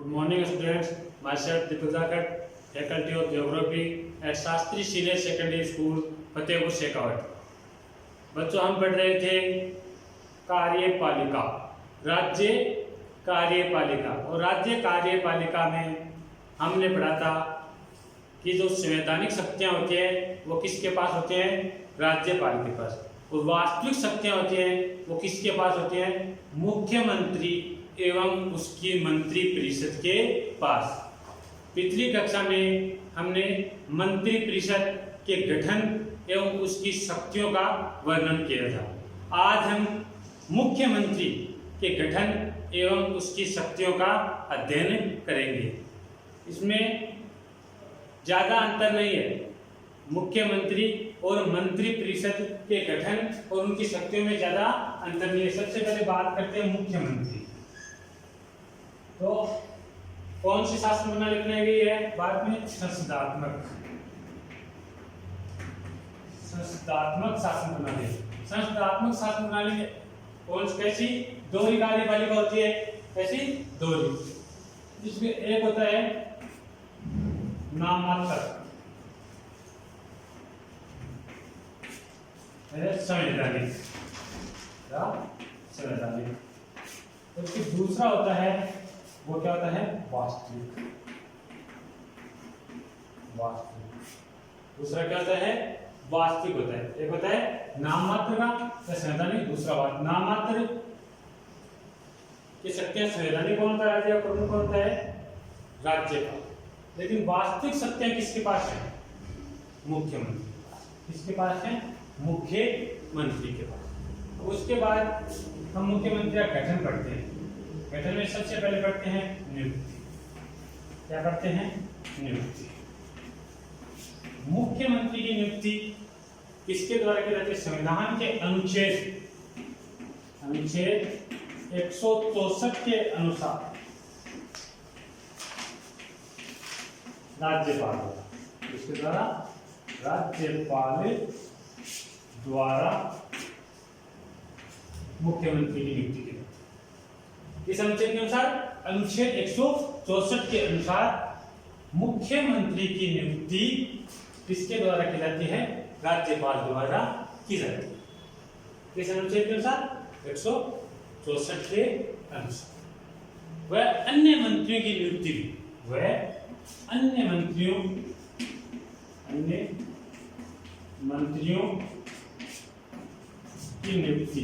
Good morning students, myself Deepak Zakhat, faculty of geography at Shastri Senior Secondary School, Fatehpur Shekhawat. बच्चों हम पढ़ रहे थे कार्यपालिका, राज्य कार्यपालिका, और राज्य कार्यपालिका में हमने पढ़ा था कि जो संवैधानिक शक्तियाँ होती हैं वो किसके पास होती हैं? राज्यपाल के पास। और वास्तविक शक्तियाँ होती हैं वो किसके पास होती हैं? मुख्यमंत्री एवं उसकी मंत्री परिषद के पास। पिछली कक्षा में हमने मंत्री परिषद के गठन एवं उसकी शक्तियों का वर्णन किया था। आज हम मुख्यमंत्री के गठन एवं उसकी शक्तियों का अध्ययन करेंगे। इसमें ज़्यादा अंतर नहीं है, मुख्यमंत्री और मंत्री परिषद के गठन और उनकी शक्तियों में ज़्यादा अंतर नहीं है। सबसे पहले बात करते हैं मुख्यमंत्री। तो कौन सी शासन प्रणाली लिखने गई है? बाद में संसदात्मक शासन प्रणाली। संसदात्मक शासन प्रणाली कौन कैसी? दोहरी कार्यपालिका होती है। कैसी? दोहरी। इसमें एक होता है नामांतर संवैधानिक, और फिर दूसरा होता है वो क्या होता है? वास्तविक। दूसरा क्या होता है? वास्तविक होता है। एक होता है नाम मात्र का या संवैधानिक, दूसरा बात नाम मात्र की शक्तियां संवैधानिक कौन होता है? प्रमुख कौन होता है? राज्यपाल। लेकिन वास्तविक शक्तियां किसके पास है? मुख्यमंत्री। किसके पास है? मुख्यमंत्री के पास। उसके बाद हम मुख्यमंत्री का गठन पढ़ते हैं। गठन में सबसे पहले पढ़ते हैं नियुक्ति। क्या पढ़ते हैं? नियुक्ति। मुख्यमंत्री की नियुक्ति किसके द्वारा की जाती है? संविधान के अनुच्छेद 164 के अनुसार राज्यपाल द्वारा। किसके द्वारा? राज्यपाल द्वारा मुख्यमंत्री की नियुक्ति की। इस अनुच्छेद के अनुसार, अनुच्छेद 164 के अनुसार मुख्यमंत्री की नियुक्ति किसके द्वारा की जाती है? राज्यपाल द्वारा की जाती है। इस अनुच्छेद के अनुसार 164 के अनुसार वह अन्य मंत्रियों की नियुक्ति भी, वह अन्य मंत्रियों की नियुक्ति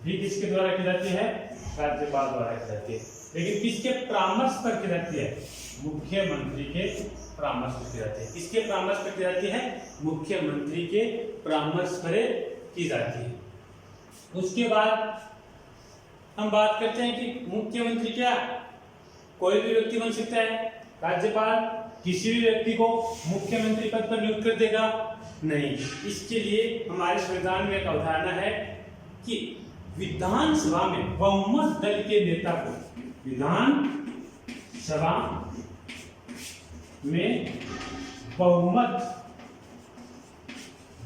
भी किसके द्वारा की जाती है? राज्यपाल द्वारा की जाती है। लेकिन किसके परामर्श पर की जाती है? मुख्यमंत्री के परामर्श पर की जाती है। किसके परामर्श पर की जाती है? मुख्यमंत्री के परामर्श पर की जाती है। उसके बाद हम बात करते हैं कि मुख्यमंत्री क्या कोई भी व्यक्ति बन सकता है? राज्यपाल किसी भी व्यक्ति को मुख्यमंत्री पद पर नियुक्त कर देगा? नहीं। इसके लिए हमारे संविधान में एक अवधारणा है कि विधानसभा में बहुमत दल के नेता को, विधानसभा में बहुमत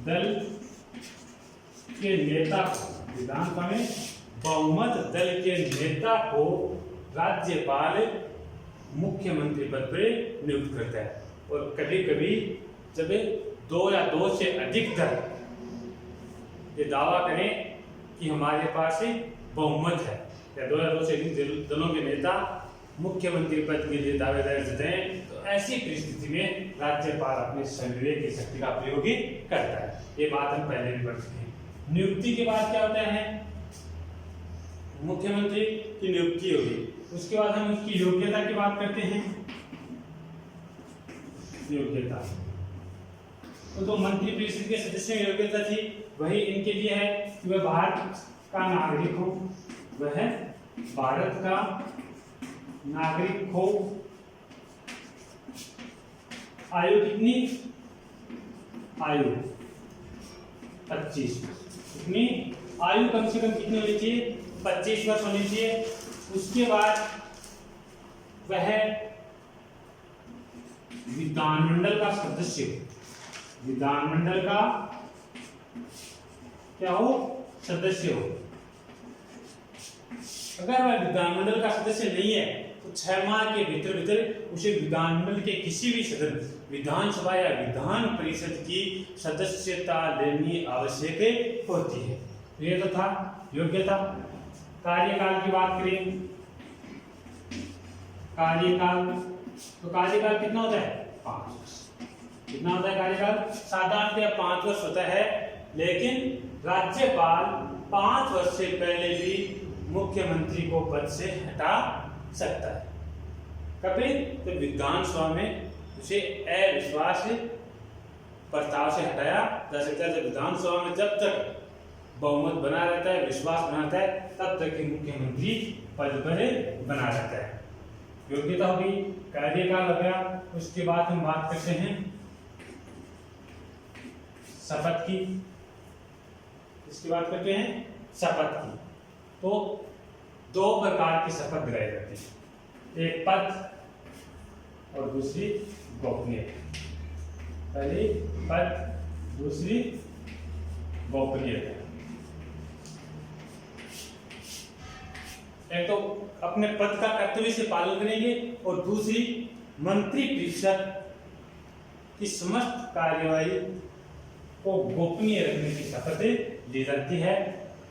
दल के नेता को, विधानसभा में बहुमत दल के नेता को राज्यपाल मुख्यमंत्री पद पर नियुक्त करता है। और कभी कभी जब 2 या 2 से अधिक दल ये दावा करें कि हमारे पास बहुमत है, या 2 या 2 से अधिक दलों के नेता मुख्यमंत्री पद के लिए दावेदारी जताएं, तो ऐसी परिस्थिति में राज्यपाल अपने संविवेक की शक्ति का प्रयोग करता है। ये बात हम पहले भी पढ़ चुके हैं। नियुक्ति के बाद क्या होता है? मुख्यमंत्री की नियुक्ति होगी। उसके बाद हम उसकी योग्यता की बात करते हैं। योग्यता तो मंत्री परिषद के सदस्यों की योग्यता थी, वही इनके लिए है कि वह भारत का नागरिक हो, वह भारत का नागरिक हो। आयु कितनी? आयु 25। कितनी आयु? कम से कम कितनी होनी चाहिए? 25 वर्ष होनी चाहिए। उसके बाद वह विधानमंडल का सदस्य हो, विधानमंडल का क्या हो? सदस्य हो। अगर वह विधानमंडल का सदस्य नहीं है तो 6 माह के भीतर भीतर उसे विधानमंडल के किसी भी सदन, विधानसभा या विधान परिषद की सदस्यता लेनी आवश्यक होती है। ये तो था योग्यता। कार्यकाल की बात करें, कार्यकाल, तो कार्यकाल कितना होता है? 5 वर्ष। कितना होता है कार्यकाल? साधारणतः 5 वर्ष होता है, लेकिन राज्यपाल 5 वर्ष से पहले भी मुख्यमंत्री को पद से हटा सकता है। कभी तो विधानसभा में उसे अविश्वास प्रस्ताव से हटाया जा सकता है। जब विधानसभा में जब तक बहुमत बना रहता है, विश्वास बना रहता है, तब तक ही मुख्यमंत्री पद पर बना रहता है। योग्यता होगी, कार्यकाल हो गया। उसके बाद हम बात करते हैं शपथ की। इसकी बात करते हैं शपथ की। तो 2 प्रकार की शपथ दिलाई जाती है, एक पद और दूसरी गोपनीयता। पहली पद, दूसरी गोपनीयता। एक तो अपने पद का कर्तव्य से पालन करेंगे और दूसरी मंत्रिपरिषद की समस्त कार्यवाही को गोपनीय रखने की शपथ ली जाती है।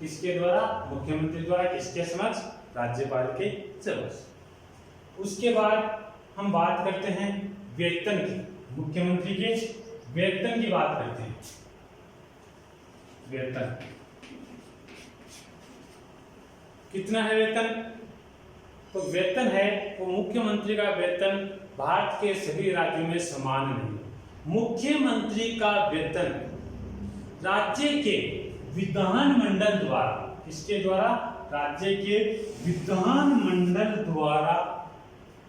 किसके द्वारा? मुख्यमंत्री द्वारा। किसके समक्ष? राज्यपाल के समक्ष। उसके बाद हम बात करते हैं वेतन की। मुख्यमंत्री के वेतन की बात करते हैं। वेतन कितना है वेतन? तो वेतन है वो मुख्यमंत्री का वेतन भारत के सभी राज्यों में समान नहीं। मुख्यमंत्री का वेतन राज्य के विधानमंडल द्वारा, किसके द्वारा? राज्य के विधानमंडल द्वारा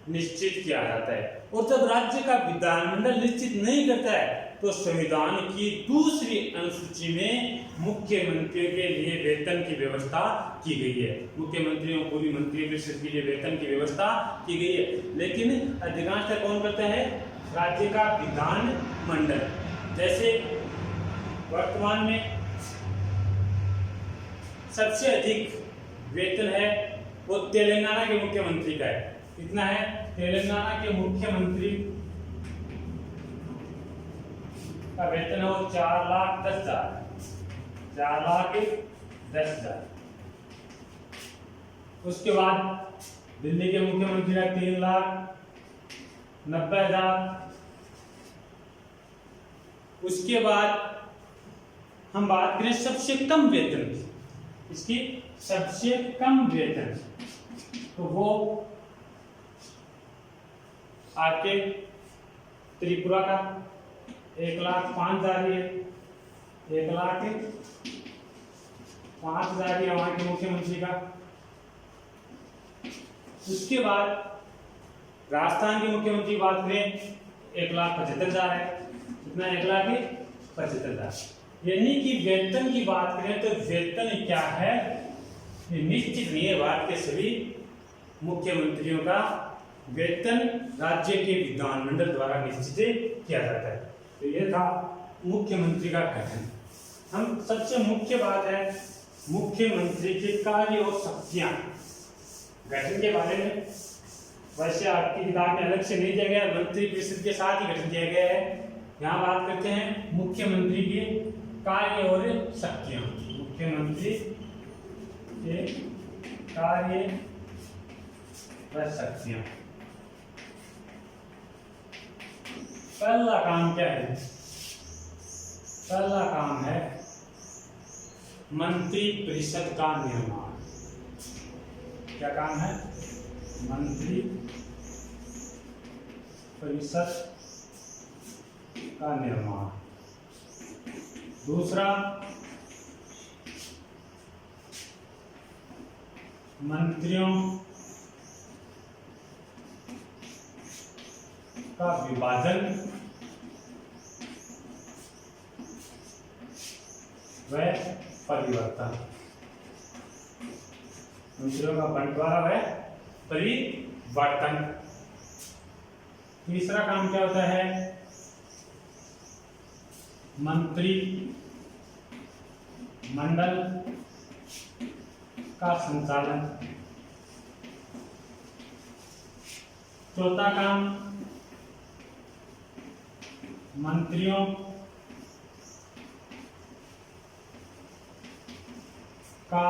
निश्चित किया जाता है। और जब राज्य का विधानमंडल निश्चित नहीं करता है तो संविधान की दूसरी अनुसूची में मुख्यमंत्री के लिए वेतन की व्यवस्था की गई है। मुख्यमंत्रियों, पूरी मंत्रिपरिषद के लिए वेतन की व्यवस्था की गई है। लेकिन अधिकांशतः कौन करता है? राज्य का विधानमंडल। जैसे वर्तमान में सबसे अधिक वेतन है वो तेलंगाना के मुख्यमंत्री का है। कितना है? तेलंगाना के मुख्यमंत्री का वेतन है वो 4,10,000। 4,10,000। उसके बाद दिल्ली के मुख्यमंत्री का 3,90,000। उसके बाद हम बात करें सबसे कम वेतन की। इसकी सबसे कम वेतन तो वो आपके त्रिपुरा का 1,05,000 है। 1,05,000 है वहां के मुख्यमंत्री का। उसके बाद राजस्थान के मुख्यमंत्री की बात करें 1,75,000 है। कितना? 1,75,000। यानी कि वेतन की बात करें तो वेतन क्या है? ये निश्चित नहीं है। भारत के सभी मुख्यमंत्रियों का वेतन राज्य के विधानमंडल द्वारा निश्चित किया जाता है। तो ये था मुख्यमंत्री का गठन। हम सबसे मुख्य बात है मुख्यमंत्री के कार्य और शक्तियां। गठन के बारे में वैसे आपकी किताब में अलग से नहीं दिया गया, मंत्रिपरिषद के साथ ही गठन किया गया है। यहाँ बात करते हैं मुख्यमंत्री के कार्य और शक्तियां। मुख्यमंत्री के कार्य व शक्तियां। पहला काम क्या है? पहला काम है मंत्रिपरिषद का निर्माण। क्या काम है? मंत्रिपरिषद का निर्माण। दूसरा, मंत्रियों का विभाजन व परिवर्तन। मंत्रियों का बंटवारा व परिवर्तन। तीसरा काम क्या होता है? मंत्रिमंडल का संचालन। चौथा काम मंत्रियों का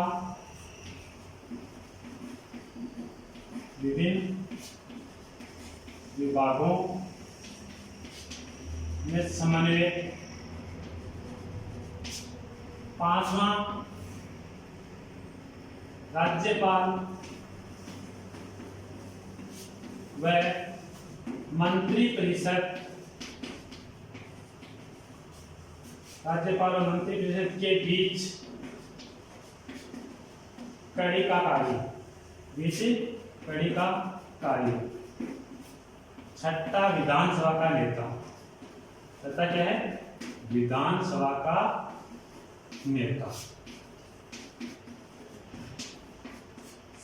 विभिन्न विभागों में समन्वय। पांचवा राज्यपाल व मंत्रिपरिषद के बीच कड़ी का कार्य। छठा विधानसभा का नेता। छठा क्या है? विधानसभा का नेता।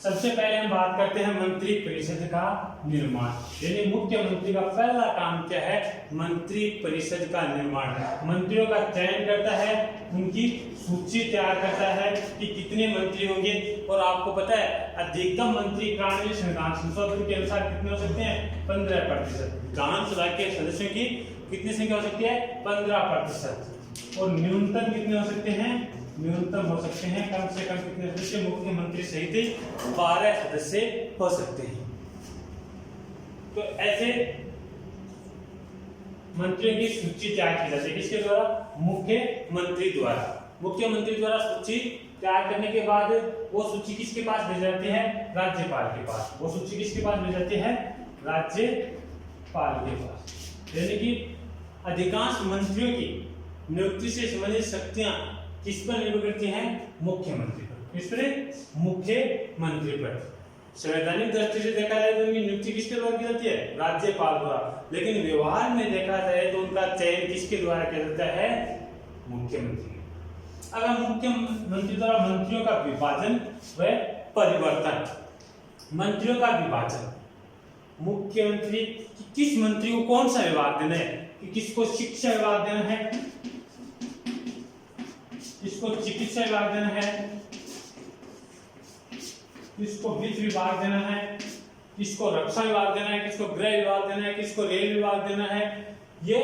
सबसे पहले हम बात करते हैं मंत्री परिषद का निर्माण। यानी मुख्यमंत्री का पहला काम क्या है? मंत्री परिषद का निर्माण। मंत्रियों का चयन करता है, उनकी सूची तैयार करता है कि कितने मंत्री होंगे। और आपको पता है अधिकतम मंत्री कानूनी संविधान संशोधन के अनुसार कितने हो सकते हैं? 15%। विधानसभा के सदस्यों की कितनी संख्या हो सकती है? 15%। और न्यूनतम कितने हो सकते हैं? न्यूनतम हो सकते हैं कम से कम कितने सदस्य? मुख्यमंत्री सहित 12 सदस्य हो सकते हैं। तो ऐसे मंत्रियों की सूची तैयार की जाती है किसके द्वारा? मुख्यमंत्री द्वारा। मुख्यमंत्री द्वारा सूची तैयार करने के बाद वो सूची किसके पास भेज जाती है? राज्यपाल के पास। वो सूची किसके पास भेज जाती है? राज्यपाल के पास। यानी कि अधिकांश मंत्रियों की नियुक्ति से संबंधित शक्तियां किस पर निर्भर करती हैं? मुख्यमंत्री पर। किस पर? मुख्यमंत्री पर। संवैधानिक दृष्टि से देखा जाए तो उनकी नियुक्ति किसके द्वारा की जाती है? राज्यपाल द्वारा। लेकिन व्यवहार में देखा जाए तो उनका चयन किसके द्वारा किया जाता है? मुख्यमंत्री। अगर मुख्यमंत्री द्वारा मंत्रियों का विभाजन व परिवर्तन। मंत्रियों का विभाजन, मुख्यमंत्री किस मंत्री को कौन सा विभाग देना है? कि किसको शिक्षा विभाग देना है, किसको चिकित्सा विभाग देना है, किसको वित्त विभाग देना है, किसको रक्षा विभाग देना है, किसको गृह विभाग देना है, किसको रेल विभाग देना है। ये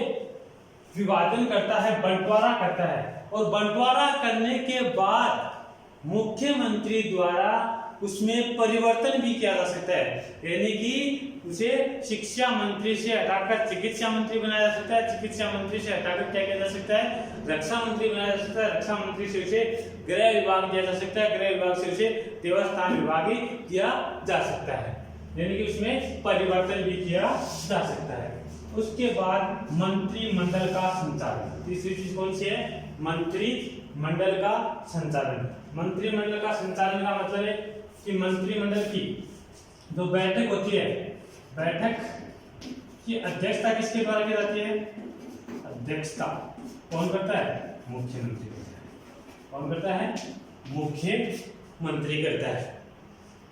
विभाजन करता है, बंटवारा करता है। और बंटवारा करने के बाद मुख्यमंत्री द्वारा उसमें परिवर्तन भी किया जा सकता है। यानी कि उसे शिक्षा मंत्री से हटाकर चिकित्सा मंत्री बनाया जा सकता है, चिकित्सा मंत्री से हटाकर क्या किया जा सकता है? रक्षा मंत्री बनाया जा सकता है, रक्षा मंत्री से उसे गृह विभाग दिया जा सकता है, गृह विभाग से उसे देवस्थान विभाग दिया जा सकता है। यानी कि उसमें परिवर्तन भी किया जा सकता है। उसके बाद मंत्रिमंडल का संचालन। तीसरी चीज कौन सी है? मंत्रिमंडल का संचालन। मंत्रिमंडल का संचालन का मतलब है कि मंत्रिमंडल की जो बैठक होती है, बैठक की अध्यक्षता किसके द्वारा की जाती है? अध्यक्षता कौन करता है? मुख्यमंत्री करता है। कौन करता है? मुख्यमंत्री करता है।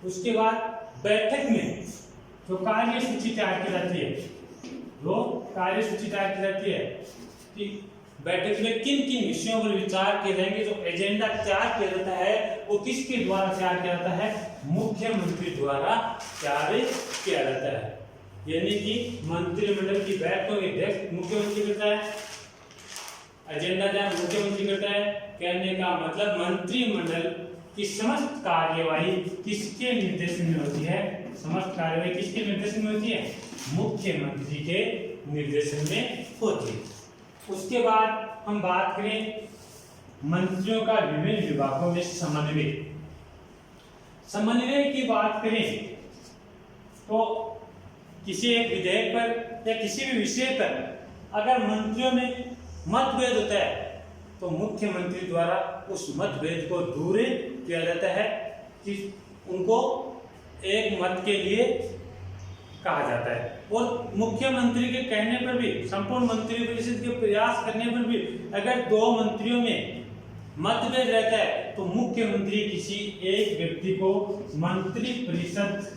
उसके बाद बैठक में जो कार्य सूची तैयार की जाती है, जो कार्य सूची तैयार की जाती है कि बैठक में किन किन विषयों पर विचार किए जाएंगे, जो एजेंडा तैयार किया जाता है वो किसके द्वारा तैयार किया जाता है? मुख्यमंत्री द्वारा तैयार किया जाता है। यानी कि मंत्रिमंडल की बैठकों की अध्यक्ष मुख्यमंत्री करता है, एजेंडा तैयार मुख्यमंत्री करता है। कहने का मतलब मंत्रिमंडल की समस्त कार्यवाही किसके निर्देशन में होती है? समस्त कार्यवाही किसके निर्देशन में होती है? मुख्यमंत्री के निर्देशन में होती है। उसके बाद हम बात करें मंत्रियों का विभिन्न विभागों में समन्वय। समन्वय की बात करें तो किसी एक विधेयक पर या किसी भी विषय पर अगर मंत्रियों में मतभेद होता है तो मुख्यमंत्री द्वारा उस मतभेद को दूर किया जाता है, कि उनको एक मत के लिए कहा जाता है। और मुख्यमंत्री के कहने पर भी, संपूर्ण मंत्री परिषद के प्रयास करने पर भी अगर दो मंत्रियों में मतभेद रहता है तो मुख्यमंत्री किसी एक व्यक्ति को मंत्री परिषद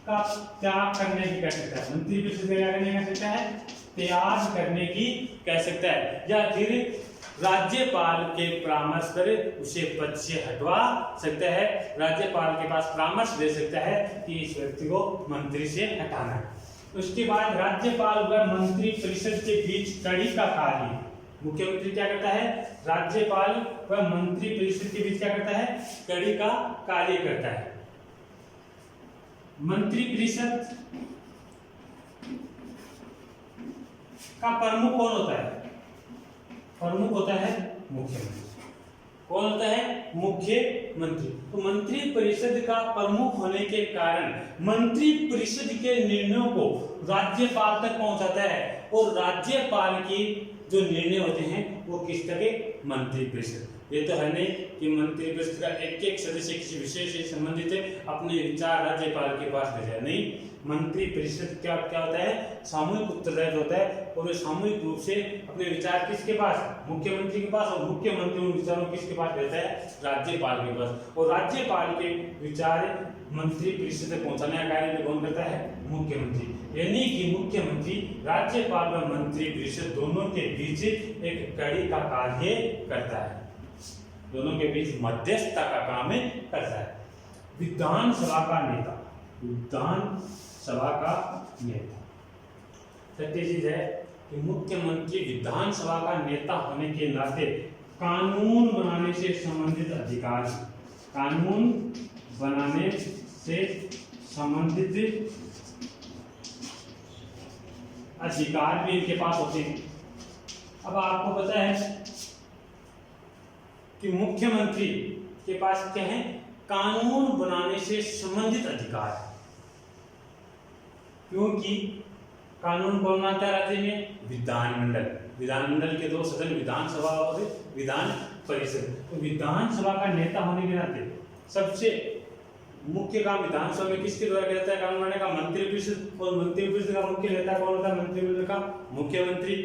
का त्याग करने की कह सकता है। मंत्री परिषद क्या करने कह सकता है? त्याग करने की कह सकता है। या फिर राज्यपाल के परामर्श पर उसे पद से हटवा सकता है। राज्यपाल के पास परामर्श दे सकता है कि इस व्यक्ति को मंत्री से हटाना है। उसके बाद राज्यपाल व मंत्री परिषद के बीच कड़ी का कार्य मुख्यमंत्री क्या करता है? राज्यपाल व मंत्री परिषद के बीच क्या करता है? कड़ी का कार्य करता है। मंत्री परिषद का प्रमुख कौन होता है? प्रमुख होता है मुख्यमंत्री। कौन होता है? मुख्यमंत्री। तो मंत्री परिषद का प्रमुख होने के कारण मंत्री परिषद के निर्णयों को राज्यपाल तक पहुंचाता है और राज्यपाल की जो निर्णय होते हैं वो किस तरह? मंत्री परिषद। ये तो है नहीं कि मंत्री परिषद का एक एक सदस्य किसी विषय से संबंधित है अपने विचार राज्यपाल के पास ले जाए, नहीं। मंत्री परिषद क्या क्या होता है? सामूहिक उत्तरदायित्व होता है और वो सामूहिक रूप से अपने विचार किसके पास? मुख्यमंत्री के पास। और मुख्यमंत्री उन विचारों किसके पास देता है? राज्यपाल के पास। और राज्यपाल के विचार मंत्री परिषद तक पहुंचाने का कार्य कौन करता है? मुख्यमंत्री। यानी कि मुख्यमंत्री राज्यपाल व मंत्री परिषद दोनों के बीच एक कड़ी का कार्य करता है, दोनों के बीच मध्यस्थता का काम करता है। विधानसभा का नेता, विधानसभा का नेता सत्य चीज है कि मुख्यमंत्री विधानसभा का नेता होने के नाते कानून बनाने से संबंधित अधिकार, कानून बनाने से संबंधित अधिकार भी इनके पास होते हैं। अब आपको पता है कि मुख्यमंत्री के पास क्या है? कानून बनाने से संबंधित अधिकार है, क्योंकि कानून कौन बनाता है राज्य में? विधानमंडल। विधानमंडल के दो सदन, विधानसभा और विधान परिषद। तो विधानसभा का नेता होने के नाते सबसे मुख्य काम विधानसभा में किसके द्वारा किया जाता है? कानून बनाने का मंत्री परिषद। और मंत्री परिषद का मुख्य नेता कौन होता है? मंत्रिमंडल का मुख्यमंत्री।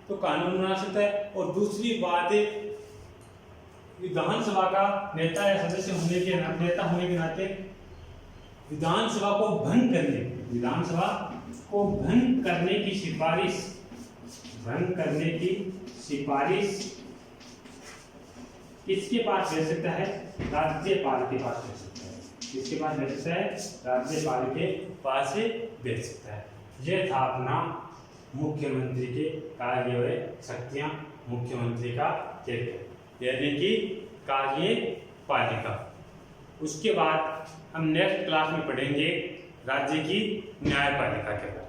तो कानून बना सकता है। और दूसरी बात विधानसभा का नेता या सदस्य होने के नेता होने के नाते विधानसभा को भंग करने, विधानसभा को भंग करने की सिफारिश, भंग करने की सिफारिश किसके पास ले सकता है? राज्यपाल के पास ले सकता है। किसके पास ले सकता है? राज्यपाल के पास भेज सकता है। यह था अपना मुख्यमंत्री के कार्य व शक्तियां, मुख्यमंत्री का क्षेत्र यानी कि कार्यपालिका। उसके बाद हम नेक्स्ट क्लास में पढ़ेंगे राज्य की न्यायपालिका के बारे में।